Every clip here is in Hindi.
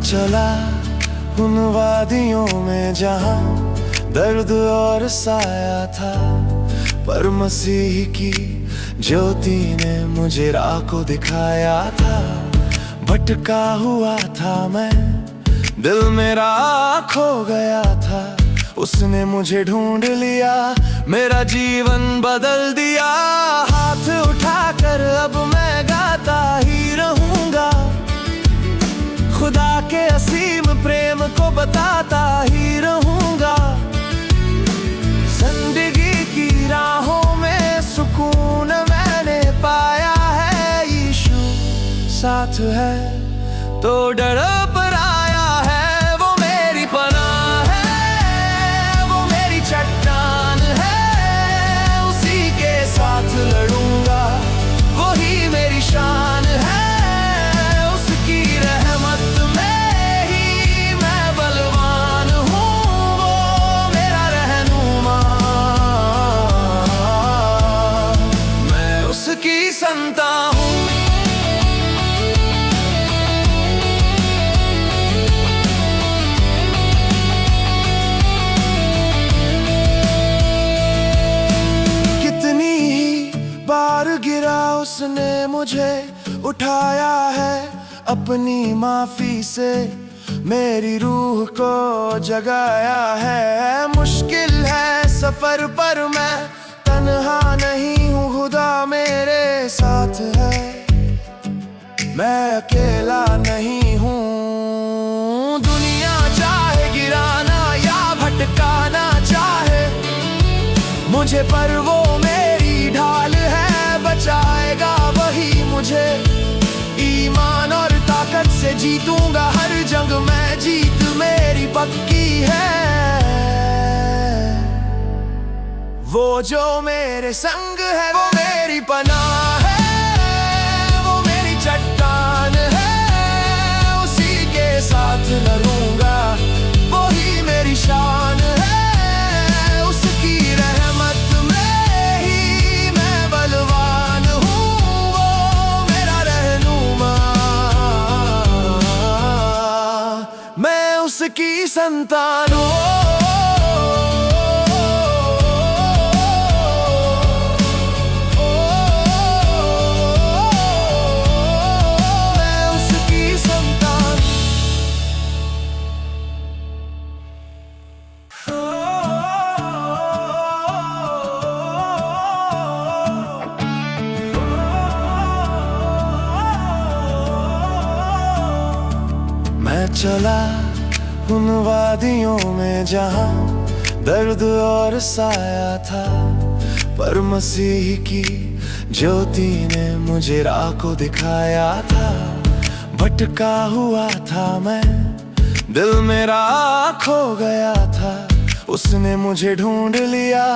चला उन वादियों में जहां दर्द और साया था, पर मसीह की ज्योति ने मुझे राह को दिखाया था। भटका हुआ था मैं, दिल मेरा खो गया था, उसने मुझे ढूंढ लिया, मेरा जीवन बदल दिया। हाथ उठाकर अब मैं गाता ही रहूंगा, खुदा के असीम प्रेम को बताता ही रहूंगा। जिंदगी की राहों में सुकून मैंने पाया है, यीशु साथ है तो डर पराया है। वो मेरी पनाह है, वो मेरी चट्टान है, उसी के साथ लड़ूंगा, वही मेरी शान है। उसकी रहमत में ही मैं बलवान हूँ, वो मेरा रहनुमा, मैं उसकी संतान हूँ। बार गिरा उसने मुझे उठाया है, अपनी माफी से मेरी रूह को जगाया है। मुश्किल है सफर पर मैं तन्हा नहीं हूँ, खुदा मेरे साथ है, मैं अकेला नहीं हूँ। दुनिया चाहे गिराना या भटकाना चाहे मुझे, पर वो मेरी ढाल है, बचाएगा वही मुझे। ईमान और ताकत से जीतूंगा हर जंग में, जीत मेरी पक्की है। वो जो मेरे संग है, वो मेरी पनाह है, वो मेरी चट्टान है, उसी के साथ लड़ूंगा, वही मेरी शान है। उसकी संतान हूँ, मैं उसकी संतान। मैं चला उन वादियों में जहां दर्द और साया था, पर मसीह की ज्योति ने मुझे राह को दिखाया था। भटका हुआ था मैं, दिल मेरा खो गया था, उसने मुझे ढूंढ लिया,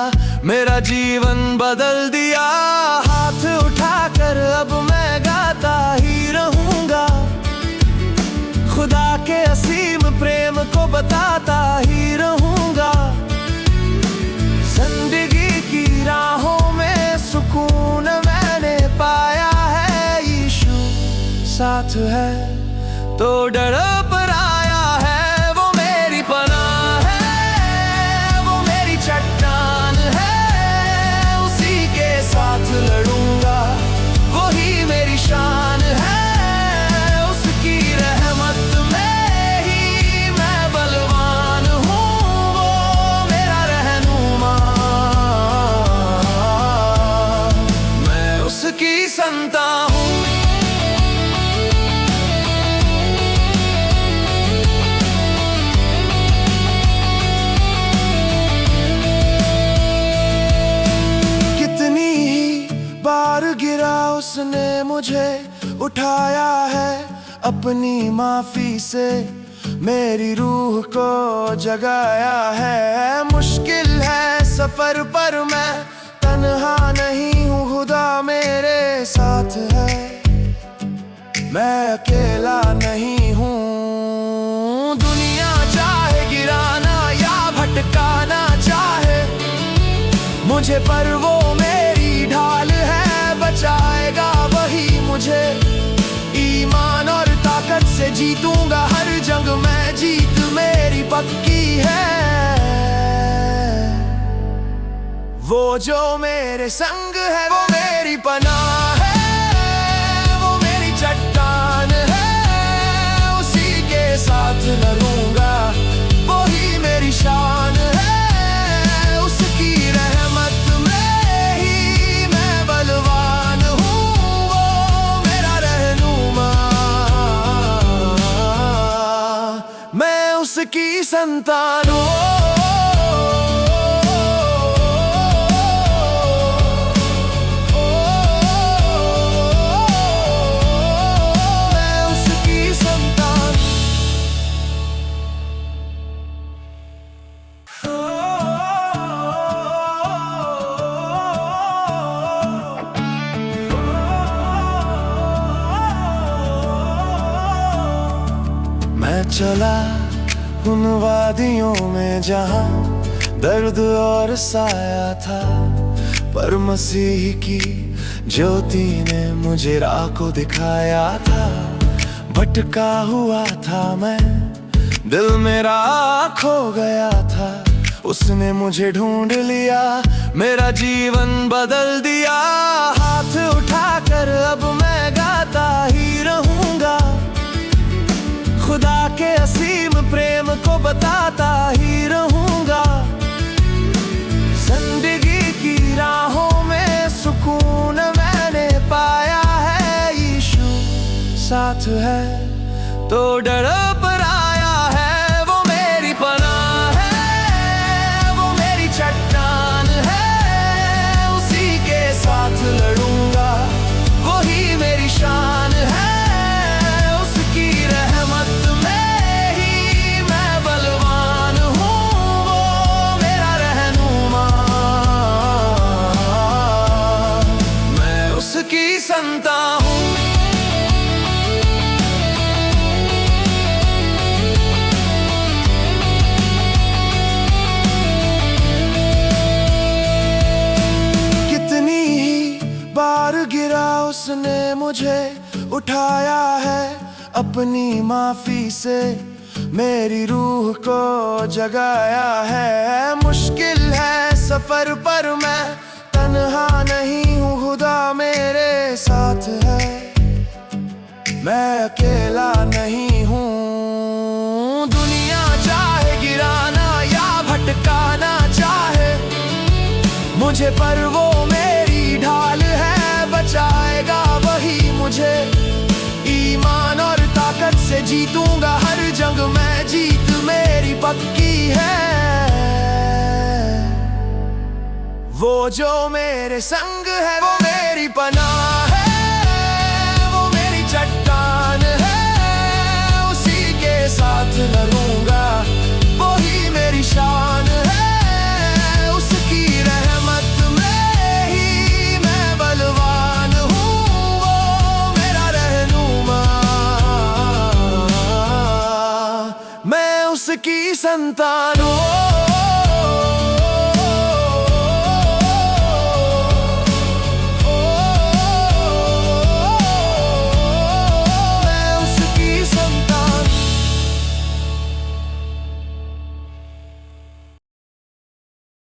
मेरा जीवन बदल दिया। हाथ उठाकर अब मैं गाता ही रहूंगा, खुदा के असीम प्रेम को बताता ही रहूंगा। जिंदगी की राहों में सुकून मैंने पाया है, यीशु साथ है तो डर पराया है। वो मेरी पनाह है, वो मेरी चट्टान है, उसी के साथ लड़ूंगा, वही मेरी शान है। की संतान हूँ, कितनी ही बार गिरा उसने मुझे उठाया है, अपनी माफी से मेरी रूह को जगाया है। मुश्किल है सफर पर मैं तन्हा नहीं हूँ, खुदा मेरे साथ है, मैं अकेला नहीं हूँ। दुनिया चाहे गिराना या भटकाना चाहे मुझे, पर वो मेरी ढाल है, बचाएगा वही मुझे। ईमान और ताकत से जीतूंगा हर जंग में जीत मेरी पक्की है। वो जो मेरे संग है वो मेरी पनाह है, वो मेरी चट्टान है, उसी के साथ लड़ूंगा, वही मेरी शान है। उसकी रहमत में ही मैं बलवान हूँ, वो मेरा रहनुमा, मैं उसकी संतान हूँ। मैं चला उन वादियों में जहां दर्द और साया था, पर मसीह की ज्योति ने मुझे राह को दिखाया था। भटका हुआ था मैं, दिल मेरा खो गया था, उसने मुझे ढूंढ लिया, मेरा जीवन बदल दिया। हाथ उठाकर अब मैं गाता ही रहूंगा, खुदा के असीम प्रेम को बताता ही रहूंगा। जिंदगी की राहों में सुकून मैंने पाया है, यीशु साथ है तो डर पराया है। वो मेरी पनाह है, वो मेरी चट्टान है, उसी के साथ लड़ूंगा, वही मेरी शान है। की संतान हूँ, कितनी ही बार गिरा उसने मुझे उठाया है, अपनी माफी से मेरी रूह को जगाया है। मुश्किल है सफर पर मैं तन्हा नहीं हूँ, खुदा मेरे साथ है, मैं अकेला नहीं हूँ। दुनिया चाहे गिराना या भटकाना चाहे मुझे, पर वो मेरी ढाल है, बचाएगा वही मुझे। ईमान और ताकत से जीतूंगा हर जंग में, जीत मेरी पक्की है। वो जो मेरे संग है वो मेरी पनाह है, वो मेरी चट्टान है, उसी के साथ लड़ूंगा, वही मेरी शान है। उसकी रहमत में ही मैं बलवान हूँ, वो मेरा रहनुमा, मैं उसकी संतान।